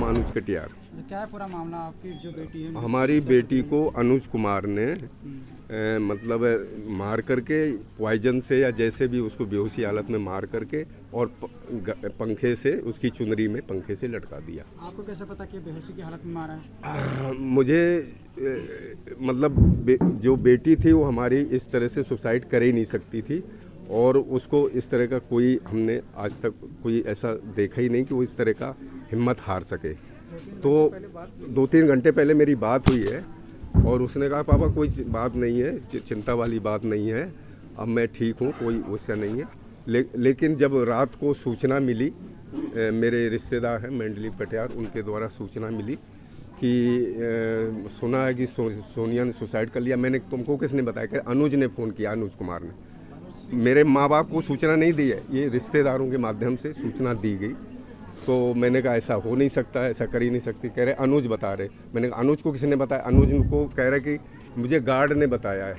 अनुज कटियार। क्या है पूरा मामला? आपकी जो बेटी है, हमारी बेटी को अनुज कुमार ने मतलब मार करके पॉइजन से या जैसे भी उसको बेहोशी हालत में मार करके और पंखे से उसकी चुनरी में पंखे से लटका दिया। आपको कैसे पता कि बेहोशी की हालत में मारा है? मुझे मतलब जो बेटी थी वो हमारी इस तरह से सुसाइड कर ही नहीं सकती थी और उसको इस तरह का कोई हमने आज तक कोई ऐसा देखा ही नहीं कि वो इस तरह का हिम्मत हार सके। तो 2-3 घंटे पहले मेरी बात हुई है और उसने कहा पापा कोई बात नहीं है, चिंता वाली बात नहीं है, अब मैं ठीक हूँ, कोई उससे नहीं है। लेकिन जब रात को सूचना मिली, मेरे रिश्तेदार हैं मंडलीप कटियार, उनके द्वारा सूचना मिली कि सुना है कि सोनिया ने सुसाइड कर लिया। मैंने तुमको किसने बताया? कि अनुज ने फ़ोन किया, अनुज कुमार ने। मेरे माँ बाप को सूचना नहीं दी है, ये रिश्तेदारों के माध्यम से सूचना दी गई। तो मैंने कहा ऐसा हो नहीं सकता, ऐसा कर ही नहीं सकती। कह रहे अनुज बता रहे। मैंने कहा अनुज को किसने बताया? अनुज को कह रहे कि मुझे गार्ड ने बताया है।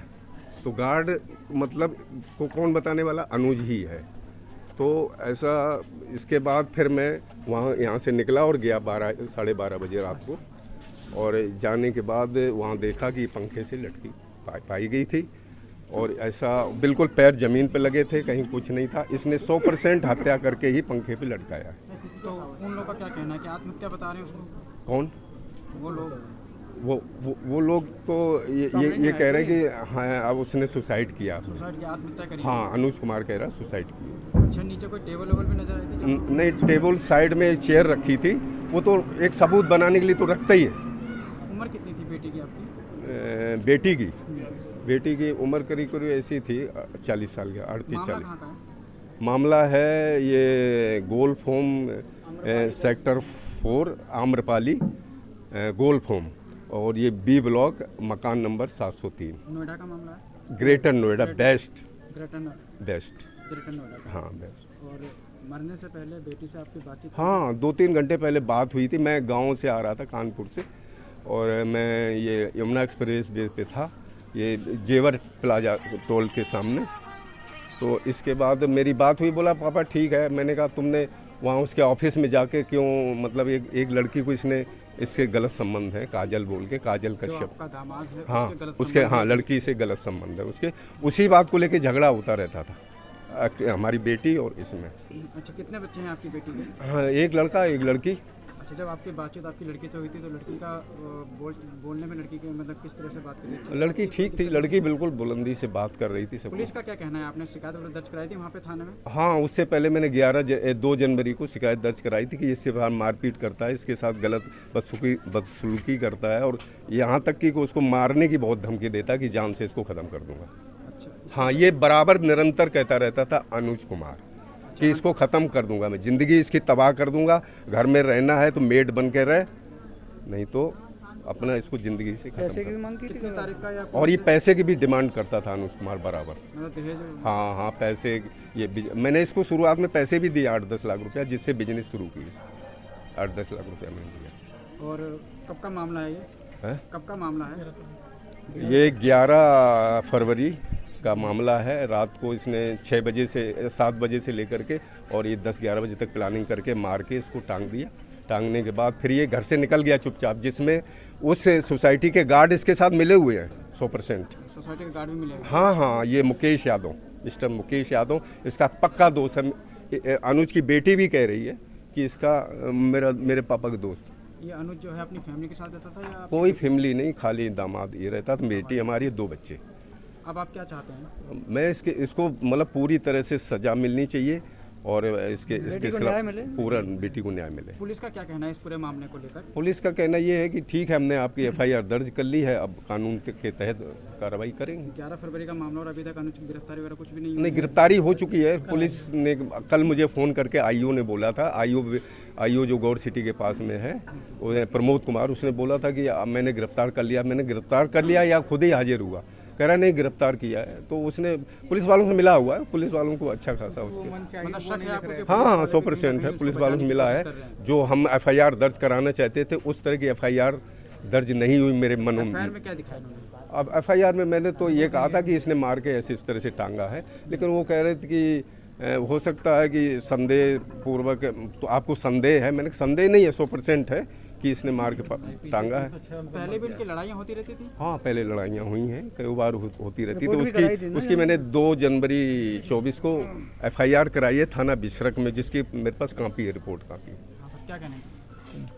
तो गार्ड मतलब को कौन बताने वाला? अनुज ही है। तो ऐसा इसके बाद फिर मैं यहाँ से निकला और गया 12 12:30 बजे रात को, और जाने के बाद वहाँ देखा कि पंखे से लटकी पाई गई थी और ऐसा बिल्कुल पैर ज़मीन पे लगे थे, कहीं कुछ नहीं था। इसने 100% हत्या करके ही पंखे पे लटकाया। तो उन लोगों का क्या कहना है कि आत्महत्या बता रहे हैं उसको? कौन? वो लोग वो लोग तो ये कह रहे हैं कि हाँ अब उसने सुसाइड किया। सुसाइड की, आत्महत्या करी? हाँ, अनुज कुमार कह रहा सुसाइड किया। अच्छा, नीचे कोई टेबल वेबल भी नजर आई थी? नहीं, टेबल साइड में चेयर रखी थी, वो तो एक सबूत बनाने के लिए तो रखता ही है। उम्र कितनी थी बेटी की आपकी? बेटी की उम्र करीब ऐसी थी 40 साल का, 38-40। कहाँ का है? मामला है ये golf home sector 4 Amrapali golf home, और ये बी ब्लॉक मकान नंबर 703। नोएडा का मामला है? Greater Noida, best. Greater Noida. हाँ, बेस्ट। और मरने से पहले बेटी से आपकी बातचीत? हाँ, 2-3 घंटे पहले बात हुई थी। मैं गांव से आ रहा था कानपुर से, और मैं ये यमुना एक्सप्रेस वे पे था, ये जेवर प्लाजा टोल के सामने। तो इसके बाद मेरी बात हुई, बोला पापा ठीक है। मैंने कहा तुमने वहाँ उसके ऑफिस में जाके क्यों, मतलब एक लड़की को इसके गलत संबंध है, काजल बोल के, काजल कश्यप, दामाद है, हाँ उसके हाँ लड़की से गलत संबंध है उसके, उसी बात को लेके झगड़ा होता रहता था हमारी बेटी और इसमें। अच्छा, कितने बच्चे हैं आपकी बेटी के? हाँ, एक लड़का एक लड़की। अच्छा, जब आपकी बातचीत आपकी लड़की से हुई थी तो लड़की का बोलने में लड़की के मतलब किस तरह से बात कर रही थी? लड़की ठीक थी, लड़की बिल्कुल बुलंदी से बात कर रही थी। सब पुलिस का क्या कहना है? आपने शिकायत दर्ज कराई थी वहाँ पे थाने में? हाँ, उससे पहले मैंने 2 जनवरी को शिकायत दर्ज कराई थी कि इससे बाहर मारपीट करता है, इसके साथ गलत बदसलूकी करता है, और यहाँ तक कि उसको मारने की बहुत धमकी देता है कि जान से इसको ख़त्म कर दूंगा। अच्छा, हाँ, ये बराबर निरंतर कहता रहता था अनुज कुमार कि इसको ख़त्म कर दूंगा, मैं ज़िंदगी इसकी तबाह कर दूंगा, घर में रहना है तो मेड बन के रहे, नहीं तो अपना इसको ज़िंदगी से पैसे की भी मांग की थी? कितनी तारीख का? या और ये पैसे की भी डिमांड करता था अनुज कुमार बराबर। मतलब दहेज? हाँ, पैसे। मैंने इसको शुरुआत में पैसे भी दिए 8-10 लाख रुपया, जिससे बिजनेस शुरू की। 8-10 लाख रुपया मैंने दिया। और कब का मामला है ये? कब का मामला है ये? 11 फरवरी का मामला है। रात को इसने 7 बजे से लेकर के और ये 10-11 बजे तक प्लानिंग करके मार के इसको टांग दिया। टांगने के बाद फिर ये घर से निकल गया चुपचाप, जिसमें उस सोसाइटी के गार्ड इसके साथ मिले हुए हैं 100%। सोसाइटी के गार्ड भी मिले? हाँ, ये मुकेश यादव, मिस्टर मुकेश यादव, इसका पक्का दोस्त है। अनुज की बेटी भी कह रही है कि इसका मेरे पापा का दोस्त। ये अनुज जो है अपनी फैमिली के साथ रहता था या कोई फैमिली नहीं, खाली दामाद ये रहता था, बेटी हमारी 2 बच्चे। अब आप क्या चाहते हैं? मैं इसको मतलब पूरी तरह से सज़ा मिलनी चाहिए और इसके खिलाफ पूरा बेटी को न्याय मिले। पुलिस का क्या कहना है इस पूरे मामले को लेकर? पुलिस का कहना ये है कि ठीक है, हमने आपकी FIR दर्ज कर ली है, अब कानून के तहत कार्रवाई करेंगे। 11 फरवरी का मामला और अभी तक अनुज की गिरफ्तारी वगैरह कुछ भी नहीं नहीं, गिरफ्तारी हो चुकी है। पुलिस ने कल मुझे फ़ोन करके IO ने बोला था, IO जो गौर सिटी के पास में है, वो प्रमोद कुमार, उसने बोला था कि मैंने गिरफ्तार कर लिया। मैंने गिरफ्तार कर लिया या खुद ही हाजिर हुआ? कह रहा नहीं, गिरफ्तार किया है। तो उसने पुलिस वालों से मिला हुआ है, पुलिस वालों को अच्छा खासा उसके मतलब शक है आपको कि हाँ 100% है, पुलिस वालों से मिला है। जो हम FIR दर्ज कराना चाहते थे उस तरह की FIR दर्ज नहीं हुई मेरे मन में। FIR में क्या दिखाया उन्होंने? अब FIR में मैंने तो ये कहा था कि इसने मार के ऐसे इस तरह से टांगा है, लेकिन वो कह रहे थे कि हो सकता है कि संदेह पूर्वक, तो आपको संदेह है? मैंने कहा संदेह नहीं है, 100% है कि इसने मार के टांगा है। पहले भी इनकी लड़ाइयाँ होती रहती थी? हाँ, पहले लड़ाइयाँ हुई हैं, कई बार होती रहती। तो उसकी मैंने 2 जनवरी 24 को FIR कराई है थाना बिसरक में, जिसकी मेरे पास कापी है, रिपोर्ट कापी। हाँ सर, क्या कहना है?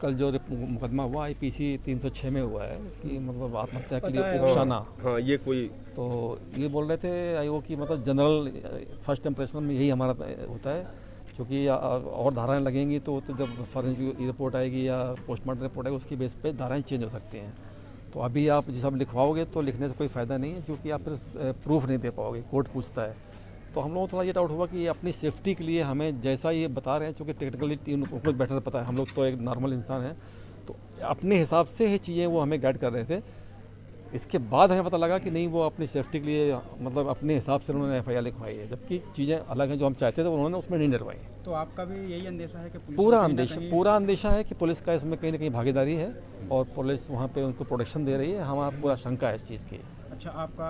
कल जो मुकदमा हुआ IPC 306 में हुआ है कि मतलब आत्महत्या के लिए उकसाना। हाँ, ये कोई तो ये बोल रहे थे IO की मतलब जनरल फर्स्ट इंप्रेशन में यही हमारा होता है, क्योंकि और धाराएं लगेंगी तो जब फॉरेंसिक रिपोर्ट आएगी या पोस्टमार्टम रिपोर्ट आएगी उसकी बेस पे धाराएं चेंज हो सकती हैं। तो अभी आप जिस आप लिखवाओगे तो लिखने से कोई फ़ायदा नहीं है, क्योंकि आप फिर प्रूफ नहीं दे पाओगे, कोर्ट पूछता है। तो हम लोगों को थोड़ा ये डाउट हुआ कि अपनी सेफ्टी के लिए हमें जैसा ये बता रहे हैं, क्योंकि टेक्निकली उनको बेटर पता है, हम लोग तो एक नॉर्मल इंसान हैं, तो अपने हिसाब से ही चीज़ें वो हमें गाइड कर रहे थे। इसके बाद हमें पता लगा कि नहीं, वो अपनी सेफ्टी के लिए मतलब अपने हिसाब से उन्होंने FIR लिखवाई है, जबकि चीज़ें अलग हैं जो हम चाहते थे, उन्होंने उसमें नहीं डरवाई। तो आपका भी यही अंदेशा है कि पुलिस पूरा अंदेशा है कि पुलिस का इसमें कहीं ना कहीं भागीदारी है और पुलिस वहाँ पे उनको प्रोटेक्शन दे रही है। हमारा पूरा शंका है इस चीज़ की। अच्छा, आपका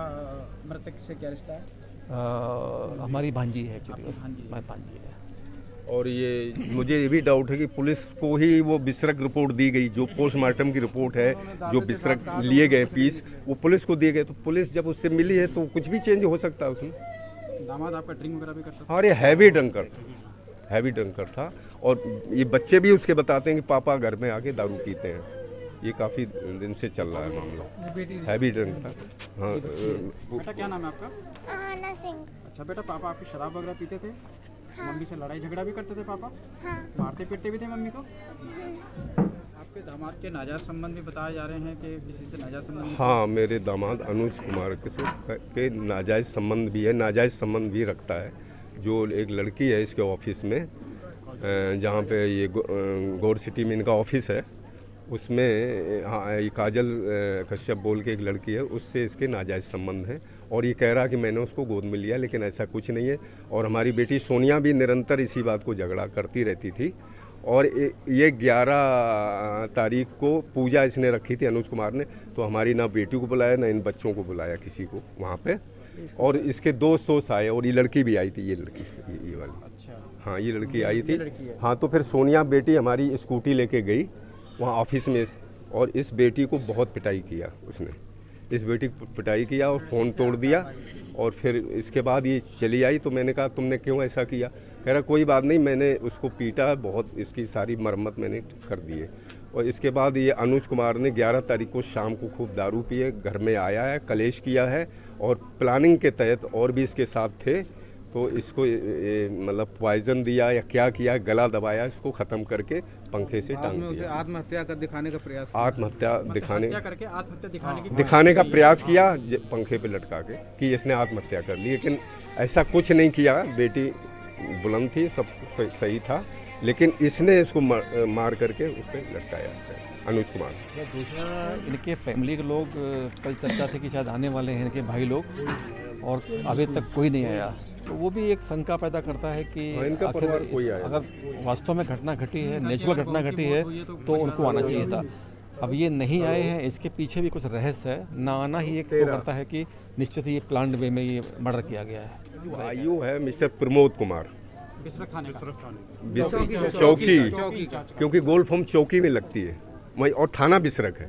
मृतक से क्या रिश्ता है? हमारी भांजी है एक्चुअली, भांजी भांजी है। और ये मुझे ये भी डाउट है कि पुलिस को ही वो बिसरक रिपोर्ट दी गई, जो पोस्टमार्टम की रिपोर्ट है, जो बिसरक लिए गए पीस, वो पुलिस को दिए गए। तो पुलिस जब उससे मिली है तो कुछ भी चेंज हो सकता है उसमें। दामाद आपका ड्रिंक वगैरह भी करता था? और ये हैवी ड्रंकर था। और ये बच्चे भी उसके बताते हैं कि पापा घर में आके दारू पीते हैं। ये काफ़ी दिन से चल रहा है मामला, हैवी ड्रंक था। हाँ। बेटा क्या नाम है आपका? आना सिंह। अच्छा बेटा, पापा आपकी शराब वगैरह पीते थे? हाँ। मम्मी से लड़ाई झगड़ा भी करते थे पापा? हाँ। मारते पीटते भी थे मम्मी को? आपके दामाद के नाजायज संबंध भी बताए जा रहे हैं कि किसी से नाजायज संबंध? हाँ, मेरे दामाद अनुज कुमार के नाजायज़ संबंध भी है, नाजायज़ संबंध भी रखता है। जो एक लड़की है इसके ऑफिस में, जहाँ पे ये गौर सिटी में इनका ऑफिस है, उसमें हाँ, ये काजल कश्यप बोल के एक लड़की है, उससे इसके नाजायज़ संबंध हैं। और ये कह रहा कि मैंने उसको गोद में लिया, लेकिन ऐसा कुछ नहीं है। और हमारी बेटी सोनिया भी निरंतर इसी बात को झगड़ा करती रहती थी। और ये 11 तारीख को पूजा इसने रखी थी अनुज कुमार ने, तो हमारी ना बेटी को बुलाया ना इन बच्चों को बुलाया किसी को वहाँ पे। और इसके दोस्त आए और ये लड़की भी आई थी, ये लड़की ये वाली। अच्छा, हाँ, ये लड़की आई थी। हाँ, तो फिर सोनिया बेटी हमारी स्कूटी लेके गई वहाँ ऑफिस में, और इस बेटी को बहुत पिटाई किया उसने। इस बेटी को पिटाई किया और फ़ोन तोड़ दिया। और फिर इसके बाद ये चली आई, तो मैंने कहा तुमने क्यों ऐसा किया? कह रहा कोई बात नहीं, मैंने उसको पीटा बहुत, इसकी सारी मरम्मत मैंने कर दी है। और इसके बाद ये अनुज कुमार ने 11 तारीख को शाम को खूब दारू पिए, घर में आया है, कलेश किया है, और प्लानिंग के तहत और भी इसके साथ थे। तो इसको मतलब पॉइजन दिया या क्या किया, गला दबाया, इसको ख़त्म करके पंखे से टांग दिया। आत्महत्या कर दिखाने का प्रयास, आत्महत्या दिखाने आत्महत्या का प्रयास किया पंखे पे लटका के कि इसने आत्महत्या कर ली, लेकिन ऐसा कुछ नहीं किया। बेटी बुलंद थी, सब सही था, लेकिन इसने इसको मार करके उस पर लटकाया है अनुज कुमार। दूसरा, इनके फैमिली के लोग कल चर्चा थे कि शायद आने वाले हैं इनके भाई लोग, और अभी तक कोई नहीं आया। तो वो भी एक शंका पैदा करता है कि इनका परिवार कोई आया, अगर वास्तव में घटना घटी है, नेचुरल घटना घटी है, तो उनको आना चाहिए था। अब ये नहीं आए हैं, इसके पीछे भी कुछ रहस्य है। ना आना ही एक शो करता है कि निश्चित ही ये प्लान्ड वे में ये मर्डर किया गया है। आयु है मिस्टर प्रमोद कुमार, बिसरक थाने चौकी, क्योंकि गोल्ड फॉर्म चौकी में लगती है वही, और थाना बिसरक है।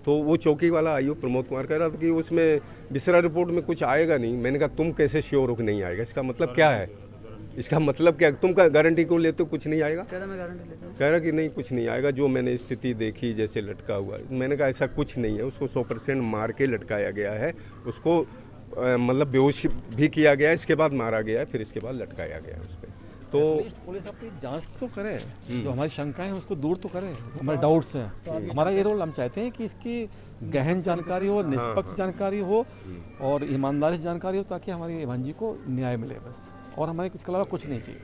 तो वो चौकी वाला आयु प्रमोद कुमार कह रहा था कि उसमें बिसरा रिपोर्ट में कुछ आएगा नहीं। मैंने कहा तुम कैसे श्योर हो कि नहीं आएगा, इसका मतलब क्या है? इसका मतलब क्या, तुम का गारंटी को लेते हो कुछ नहीं आएगा? कह रहा मैं गारंटी लेता हूँ। कह रहा कि नहीं कुछ नहीं आएगा, जो मैंने स्थिति देखी जैसे लटका हुआ है। मैंने कहा ऐसा कुछ नहीं है, उसको 100% मार के लटकाया गया है, उसको मतलब बेहोश भी किया गया है, इसके बाद मारा गया है, फिर इसके बाद लटकाया गया है उस पर। तो पुलिस अपनी जांच तो करे, जो हमारी शंकाएं हैं उसको दूर तो करे, हमारे डाउट्स हैं। हमारा ये रोल, हम चाहते हैं कि इसकी गहन जानकारी हो, निष्पक्ष जानकारी हो और ईमानदारी से जानकारी हो, ताकि हमारी बहन जी को न्याय मिले बस, और हमारे इसके अलावा कुछ नहीं चाहिए।